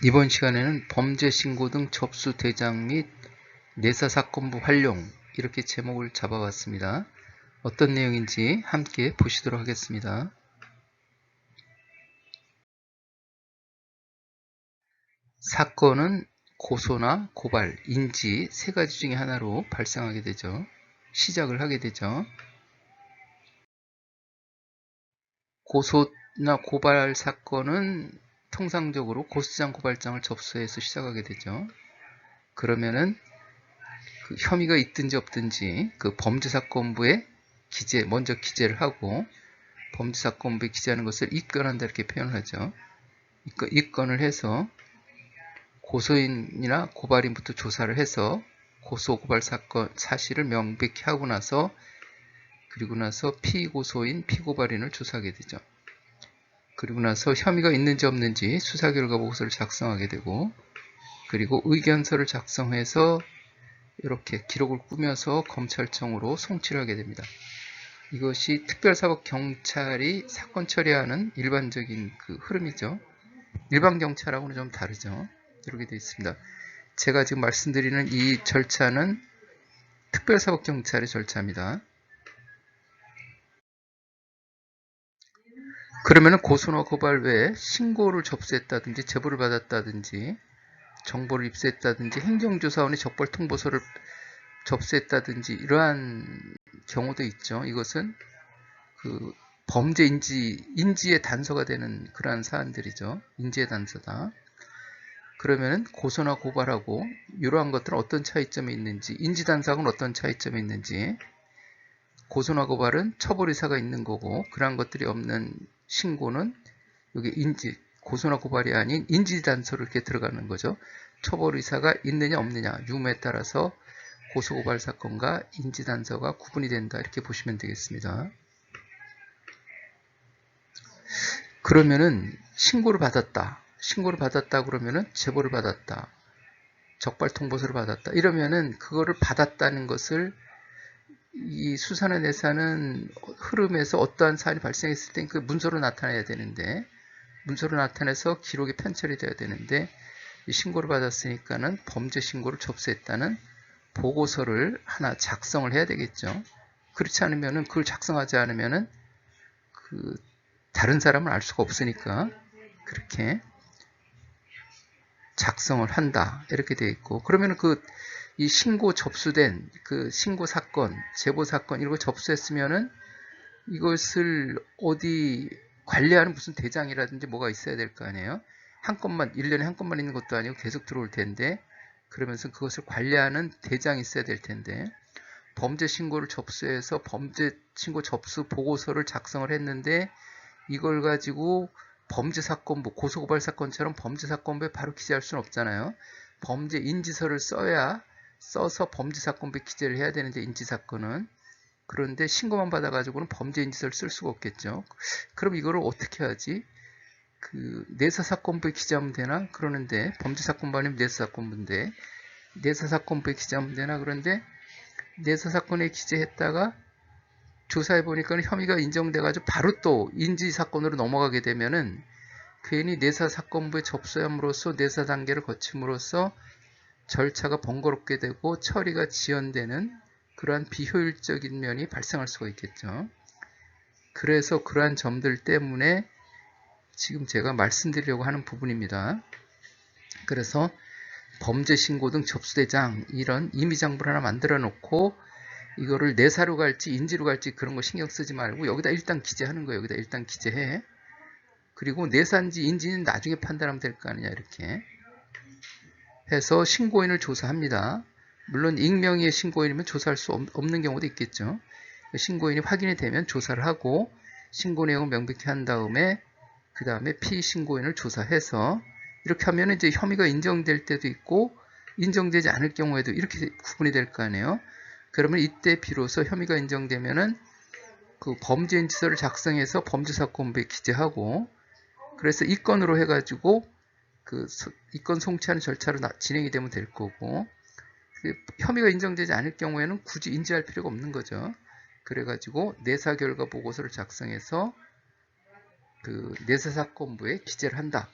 이번 시간에는 범죄 신고 등 접수 대장 및 내사사건부 활용 이렇게 제목을 잡아봤습니다. 어떤 내용인지 함께 보시도록 하겠습니다. 사건은 고소나 고발, 인지 세 가지 중에 하나로 발생하게 되죠. 시작을 하게 되죠. 고소나 고발 사건은 통상적으로 고소장 고발장을 접수해서 시작하게 되죠. 그러면은 그 혐의가 있든지 없든지 그 범죄사건부에 먼저 기재를 하고 범죄사건부에 기재하는 것을 입건한다 이렇게 표현을 하죠. 입건을 해서 고소인이나 고발인부터 조사를 해서 고소 고발 사건 사실을 명백히 하고 나서 그리고 나서 피고소인 피고발인을 조사하게 되죠. 그리고 나서 혐의가 있는지 없는지 수사결과 보고서를 작성하게 되고 그리고 의견서를 작성해서 이렇게 기록을 꾸며서 검찰청으로 송치를 하게 됩니다. 이것이 특별사법경찰이 사건 처리하는 일반적인 그 흐름이죠. 일반 경찰하고는 좀 다르죠. 이렇게 되어 있습니다. 제가 지금 말씀드리는 이 절차는 특별사법경찰의 절차입니다. 그러면 고소나 고발 외에 신고를 접수했다든지 제보를 받았다든지 정보를 입수했다든지 행정조사원이 적발통보서를 접수했다든지 이러한 경우도 있죠. 이것은 그 범죄 인지의 단서가 되는 그러한 사안들이죠. 인지의 단서다. 그러면 고소나 고발하고 이러한 것들은 어떤 차이점이 있는지, 인지 단서하고는 어떤 차이점이 있는지, 고소나 고발은 처벌 의사가 있는 거고 그러한 것들이 없는 신고는 여기 고소나 고발이 아닌 인지 단서로 이렇게 들어가는 거죠. 처벌 의사가 있느냐 없느냐 유무에 따라서 고소 고발 사건과 인지 단서가 구분이 된다 이렇게 보시면 되겠습니다. 그러면은 신고를 받았다 그러면은 제보를 받았다 적발 통보서를 받았다 이러면은 그거를 받았다는 것을 이 수사나 내사는 흐름에서 어떠한 사안이 발생했을 땐 그 문서로 나타나야 되는데 문서로 나타내서 기록이 편철이 돼야 되는데 이 신고를 받았으니까는 범죄 신고를 접수했다는 보고서를 하나 작성을 해야 되겠죠. 그렇지 않으면은 그걸 작성하지 않으면은 그 다른 사람을 알 수가 없으니까 그렇게 작성을 한다 이렇게 되어 있고 그러면 이 신고 접수된 그 신고 사건, 제보 사건 이런 거 접수했으면은 이것을 어디 관리하는 무슨 대장이라든지 뭐가 있어야 될 거 아니에요. 한 건만 1년에 한 건만 있는 것도 아니고 계속 들어올 텐데 그러면서 그것을 관리하는 대장이 있어야 될 텐데 범죄 신고를 접수해서 범죄 신고 접수 보고서를 작성을 했는데 이걸 가지고 범죄사건부, 고소고발 사건처럼 범죄사건부에 바로 기재할 수는 없잖아요. 범죄 인지서를 써서 범죄사건부에 기재를 해야 되는데 인지사건은 그런데 신고만 받아가지고는 범죄 인지서를 쓸 수가 없겠죠. 그럼 이거를 어떻게 하지? 그 내사사건부에 기재하면 되나? 그러는데 범죄사건부 아니면 내사사건부인데 내사사건부에 기재하면 되나? 그런데 내사사건에 기재했다가 조사해보니까 혐의가 인정돼가지고 바로 또 인지사건으로 넘어가게 되면은 괜히 내사사건부에 접수함으로써 내사 단계를 거침으로써 절차가 번거롭게 되고 처리가 지연되는 그러한 비효율적인 면이 발생할 수가 있겠죠. 그래서 그러한 점들 때문에 지금 제가 말씀드리려고 하는 부분입니다. 그래서 범죄 신고 등 접수대장 이런 임의장부를 하나 만들어 놓고 이거를 내사로 갈지 인지로 갈지 그런 거 신경 쓰지 말고 여기다 일단 기재하는 거예요. 여기다 일단 기재해. 그리고 내사인지 인지는 나중에 판단하면 될 거 아니냐 이렇게 해서 신고인을 조사합니다. 물론 익명의 신고인이면 조사할 수 없는 경우도 있겠죠. 신고인이 확인이 되면 조사를 하고 신고 내용을 명백히 한 다음에 그 다음에 피신고인을 조사해서 이렇게 하면 이제 혐의가 인정될 때도 있고 인정되지 않을 경우에도 이렇게 구분이 될 거 아니에요. 그러면 이때 비로소 혐의가 인정되면은 그 범죄인지서를 작성해서 범죄사건부에 기재하고 그래서 입건으로 해가지고 그 입건 송치하는 절차로 진행이 되면 될 거고 혐의가 인정되지 않을 경우에는 굳이 인지할 필요가 없는 거죠. 그래가지고 내사 결과 보고서를 작성해서 그 내사사건부에 기재를 한다.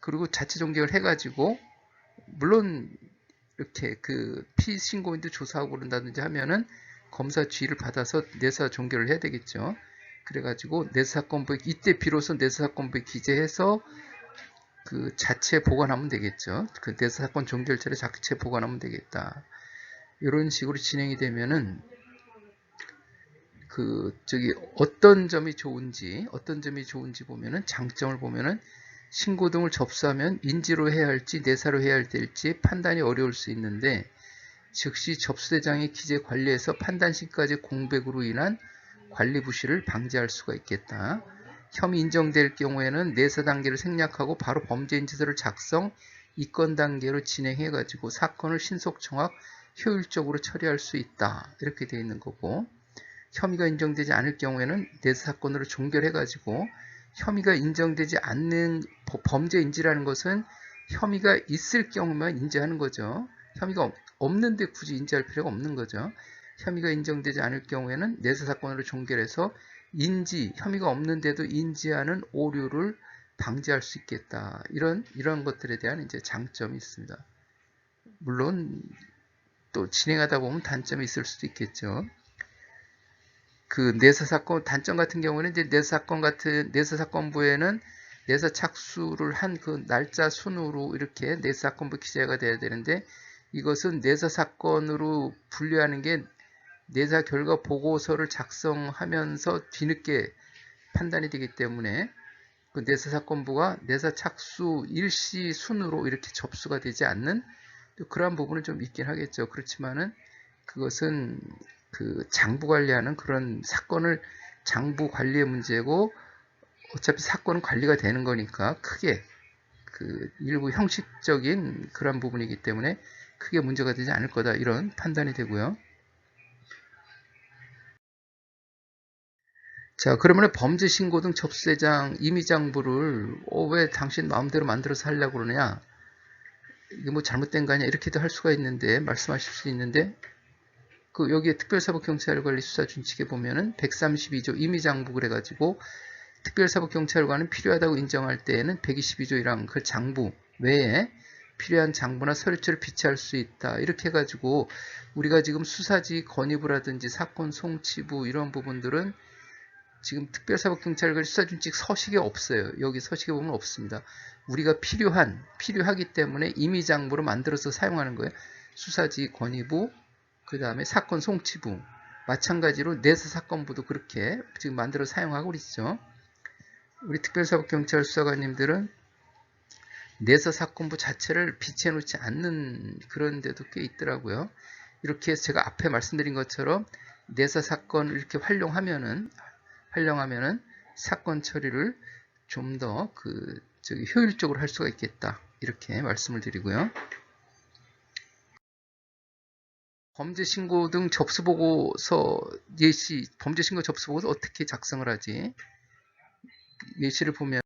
그리고 자체 종결을 해가지고 물론 이렇게 그 피신고인도 조사하고 그런다든지 하면은 검사 지휘를 받아서 내사 종결을 해야 되겠죠. 그래가지고 내사건부에 이때 비로소 내사건부에 기재해서 그 자체 보관하면 되겠죠. 그 내사건 종결처를 자체 보관하면 되겠다. 이런 식으로 진행이 되면은 그 저기 어떤 점이 좋은지 보면은 장점을 보면은 신고 등을 접수하면 인지로 해야 할지 내사로 해야 할지 판단이 어려울 수 있는데 즉시 접수대장의 기재 관리에서 판단 시까지 공백으로 인한 관리 부실을 방지할 수가 있겠다. 혐의 인정될 경우에는 내사 단계를 생략하고 바로 범죄 인지서를 작성, 입건 단계로 진행해 가지고 사건을 신속 정확 효율적으로 처리할 수 있다. 이렇게 되어 있는 거고, 혐의가 인정되지 않을 경우에는 내사 사건으로 종결해 가지고 혐의가 인정되지 않는 범죄 인지라는 것은 혐의가 있을 경우만 인지하는 거죠. 혐의가 없는데 굳이 인지할 필요가 없는 거죠. 혐의가 인정되지 않을 경우에는 내사 사건으로 종결해서 혐의가 없는데도 인지하는 오류를 방지할 수 있겠다. 이런 것들에 대한 이제 장점이 있습니다. 물론 또 진행하다 보면 단점이 있을 수도 있겠죠. 그 내사 사건 단점 같은 경우는 이제 내사 사건부에는 내사 착수를 한 그 날짜 순으로 이렇게 내사 사건부 기재가 돼야 되는데 이것은 내사 사건으로 분류하는 게 내사 결과 보고서를 작성하면서 뒤늦게 판단이 되기 때문에 그 내사 사건부가 내사 착수 일시 순으로 이렇게 접수가 되지 않는 그러한 부분은 좀 있긴 하겠죠. 그렇지만은 그것은 그 장부 관리하는 그런 사건을 장부 관리의 문제고 어차피 사건은 관리가 되는 거니까 크게 그 일부 형식적인 그런 부분이기 때문에 크게 문제가 되지 않을 거다 이런 판단이 되고요. 자, 그러면 범죄 신고 등 접수대장 임의장부를 왜 당신 마음대로 만들어서 하려고 그러냐? 이게 뭐 잘못된 거 아니야? 이렇게도 할 수가 있는데 말씀하실 수 있는데 그 여기에 특별사법경찰관리 수사준칙에 보면은 132조 임의장부 그래가지고 특별사법경찰관은 필요하다고 인정할 때에는 122조이랑 그 장부 외에 필요한 장부나 서류처를 비치할 수 있다. 이렇게 해가지고 우리가 지금 수사지 건의부라든지 사건 송치부 이런 부분들은 지금 특별사법경찰관리 수사준칙 서식에 없어요. 여기 서식에 보면 없습니다. 우리가 필요하기 때문에 임의장부로 만들어서 사용하는 거예요. 수사지 건의부 그 다음에 사건 송치부 마찬가지로 내사사건부도 그렇게 지금 만들어 사용하고 있죠. 우리 특별사법경찰 수사관님들은 내사사건부 자체를 비치해 놓지 않는 그런 데도 꽤 있더라고요. 이렇게 해서 제가 앞에 말씀드린 것처럼 내사사건을 이렇게 활용하면은 사건 처리를 좀 더 효율적으로 할 수가 있겠다. 이렇게 말씀을 드리고요. 범죄신고 등 접수보고서 범죄신고 접수보고서 어떻게 작성을 하지? 예시를 보면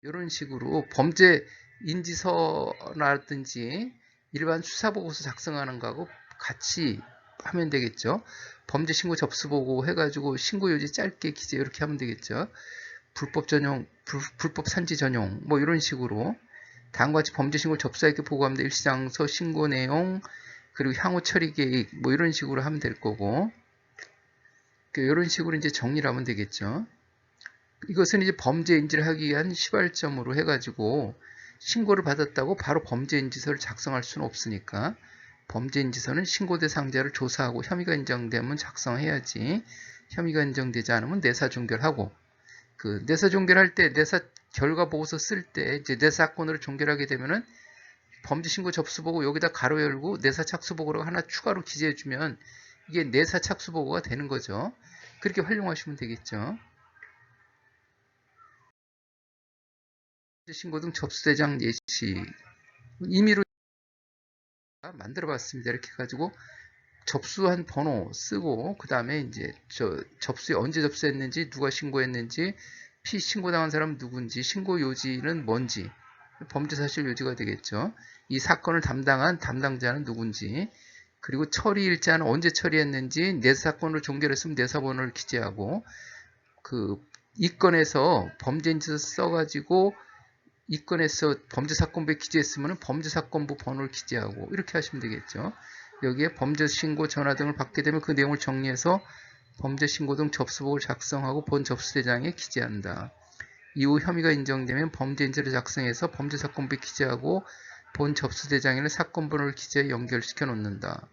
이런 식으로 범죄 인지서라든지 일반 수사보고서 작성하는 거하고 같이 하면 되겠죠. 범죄신고 접수보고 해가지고 신고요지 짧게 기재 이렇게 하면 되겠죠. 불법 산지 전용 뭐 이런 식으로 다음과 같이 범죄신고를 접수자에게 보고합니다. 일시장소, 신고 내용, 그리고 향후 처리 계획, 뭐 이런 식으로 하면 될 거고, 이런 식으로 이제 정리를 하면 되겠죠. 이것은 이제 범죄 인지를 하기 위한 시발점으로 해가지고, 신고를 받았다고 바로 범죄 인지서를 작성할 수는 없으니까, 범죄 인지서는 신고 대상자를 조사하고 혐의가 인정되면 작성해야지, 혐의가 인정되지 않으면 내사 종결하고, 그 내사 종결할 때 내사 결과 보고서 쓸 때 이제 내사 사건으로 종결하게 되면은 범죄신고 접수보고 여기다 가로 열고 내사 착수보고로 하나 추가로 기재해주면 이게 내사 착수보고가 되는 거죠. 그렇게 활용하시면 되겠죠. 신고 등 접수대장 예시 임의로 만들어봤습니다. 이렇게 해가지고 접수한 번호 쓰고 그 다음에 이제 언제 접수했는지 누가 신고했는지 신고당한 사람 누군지 신고 요지는 뭔지 범죄사실 요지가 되겠죠. 이 사건을 담당한 담당자는 누군지 그리고 처리 일자는 언제 처리했는지 내사건으로 종결했으면 내사번호를 기재하고 그 이 건에서 범죄인지서 써가지고 이 건에서 범죄사건부에 기재했으면 범죄사건부 번호를 기재하고 이렇게 하시면 되겠죠. 여기에 범죄신고 전화 등을 받게 되면 그 내용을 정리해서 범죄신고 등 접수복을 작성하고 본 접수대장에 기재한다. 이후 혐의가 인정되면 범죄인지를 작성해서 범죄사건부에 기재하고 본 접수대장에는 사건번호를 기재해 연결시켜 놓는다.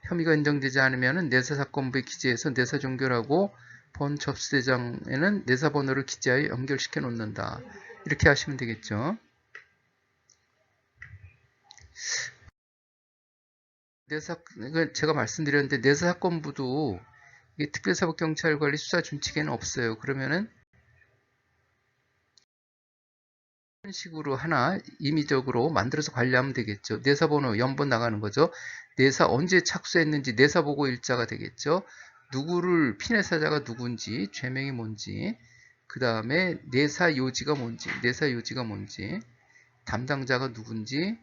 혐의가 인정되지 않으면 내사사건부에 기재해서 내사 종결하고 본 접수대장에는 내사번호를 기재하여 연결시켜 놓는다. 이렇게 하시면 되겠죠. 제가 말씀드렸는데 내사사건부도 특별사법경찰관리 수사준칙에는 없어요. 그러면은 이런 식으로 하나 임의적으로 만들어서 관리하면 되겠죠. 내사번호 연번 나가는 거죠. 내사 언제 착수했는지 내사보고 일자가 되겠죠. 누구를 피내사자가 누군지, 죄명이 뭔지, 그 다음에 내사 요지가 뭔지, 담당자가 누군지,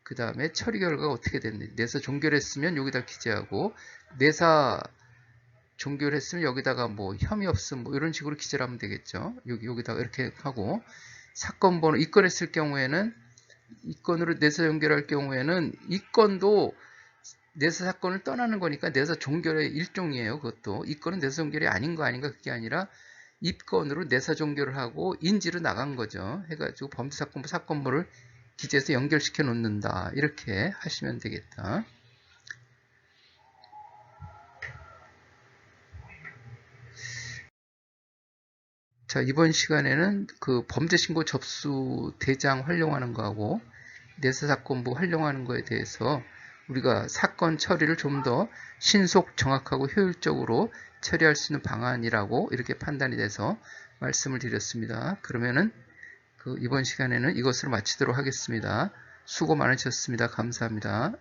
그 다음에 처리 결과가 어떻게 됐는지, 내사 종결했으면 여기다 기재하고, 내사 종결했으면 여기다가 뭐 혐의 없음 뭐 이런 식으로 기재를 하면 되겠죠. 여기다가 이렇게 하고, 사건 번호, 이 건을 쓸 경우에는, 이 건으로 내사 종결할 경우에는 이 건도 내사 사건을 떠나는 거니까 내사 종결의 일종이에요. 그것도 이 건은 내사 종결이 아닌 거 아닌가 그게 아니라 입건으로 내사 종결을 하고 인지로 나간 거죠. 해가지고 범죄사건부 사건부를 기재해서 연결시켜 놓는다. 이렇게 하시면 되겠다. 자, 이번 시간에는 그 범죄신고 접수 대장 활용하는 거하고 내사사건부 활용하는 거에 대해서 우리가 사건 처리를 좀 더 신속, 정확하고 효율적으로 처리할 수 있는 방안이라고 이렇게 판단이 돼서 말씀을 드렸습니다. 그러면은 이번 시간에는 이것으로 마치도록 하겠습니다. 수고 많으셨습니다. 감사합니다.